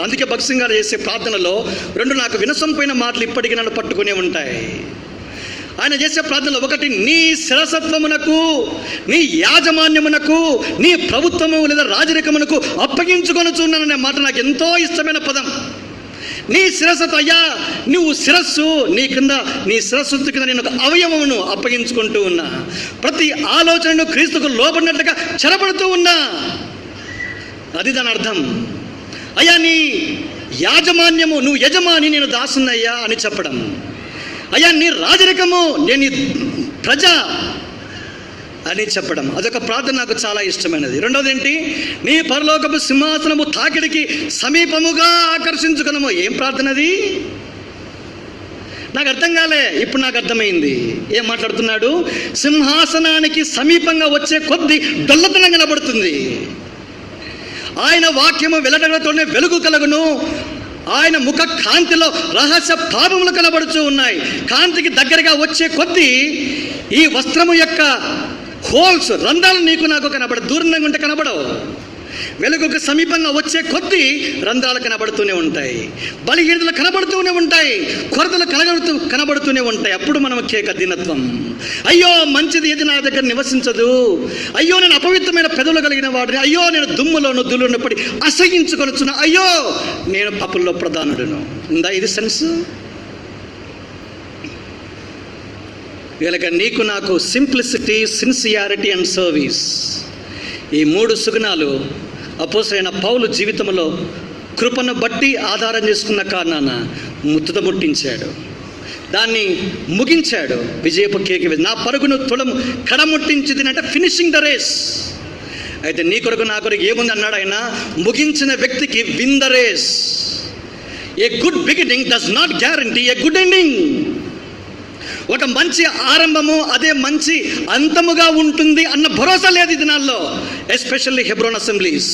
అందుకే భక్త్ సింగ్ గారు చేసే ప్రార్థనలో రెండు నాకు వినసొంపైన మాటలు ఇప్పటికీ నన్ను పట్టుకునే ఉంటాయి. ఆయన చేసే ప్రార్థనలో ఒకటి, నీ శిరసత్వమునకు, నీ యాజమాన్యమునకు, నీ ప్రభుత్వము లేదా రాజరికమునకు అప్పగించుకొనుచున్నాననే మాట నాకు ఎంతో ఇష్టమైన పదం. నీ శిరస్సు, అయ్యా నువ్వు శిరస్సు, నీ కింద నీ శిరస్సు కింద నేను ఒక అవయవమును అప్పగించుకుంటూ ఉన్నా, ప్రతి ఆలోచనను క్రీస్తుకు లోబడినట్లుగా చెరపడుతూ ఉన్నా. అది దాని అర్థం. అయ్యా నీ యాజమాన్యము, నువ్వు యజమాని, నేను దాసున్నయ్యా అని చెప్పడం. అయ్యా నీ రాజరికము, నేను ప్రజ అని చెప్పడం. అదొక ప్రార్థన నాకు చాలా ఇష్టమైనది. రెండవది ఏంటి, నీ పరలోకపు సింహాసనము తాకిడికి సమీపముగా ఆకర్షించుకున్నాము. ఏం ప్రార్థన అది? నాకు అర్థం కాలే, ఇప్పుడు నాకు అర్థమైంది. ఏం మాట్లాడుతున్నాడు? సింహాసనానికి సమీపంగా వచ్చే కొద్దీ డొల్లతనం కనబడుతుంది. ఆయన వాక్యము వెల్లడలతోనే వెలుగు కలుగును. ఆయన ముఖ కాంతిలో రహస్య పాపములు కనబడుతూ ఉన్నాయి. కాంతికి దగ్గరగా వచ్చే కొద్దీ ఈ వస్త్రము యొక్క హోల్స్, రంధ్రాలు నీకు నాకు కనబడవు. దూరంగా ఉంటే కనబడవు. వెలుగుకు సమీపంగా వచ్చే కొద్దీ రంధ్రాలు కనబడుతూనే ఉంటాయి, బలిహీనతలు కనబడుతూనే ఉంటాయి, కొరతలు కనబడుతూనే ఉంటాయి. అప్పుడు మనం కేక దీనత్వం. అయ్యో మంచిది ఏది నా దగ్గర నివసించదు, అయ్యో నేను అపవిత్రమైన పెదవులు కలిగిన వాడిని, అయ్యో నేను దుమ్ములోను ధూళిలోను పడి అసహించుకొనుచున్నా, అయ్యో నేను పాపుల్లో ప్రధానుడును. ఉందా ఇది సెన్స్? వీళ్ళకి నీకు నాకు సింప్లిసిటీ, సిన్సియారిటీ అండ్ సర్వీస్, ఈ మూడు సుగుణాలు అపోస్తలుడైన పౌలు జీవితంలో కృపను బట్టి ఆధారం చేసుకున్న కారణాన ముట్టించాడు, దాన్ని ముగించాడు. విజయపు కేక, నా పరుగును తుడము కడముట్టించింది అంటే ఫినిషింగ్ ద రేస్. అయితే నీ కొరకు నా కొరకు ఏముంది అన్నాడు ఆయన? ముగించిన వ్యక్తికి win the race. A good beginning does not guarantee a good ending. ఒక మంచి ఆరంభము అదే మంచి అంతముగా ఉంటుంది అన్న భరోసా లేదు ఈ దినాల్లో, ఎస్పెషల్లీ హెబ్రోన్ అసెంబ్లీస్.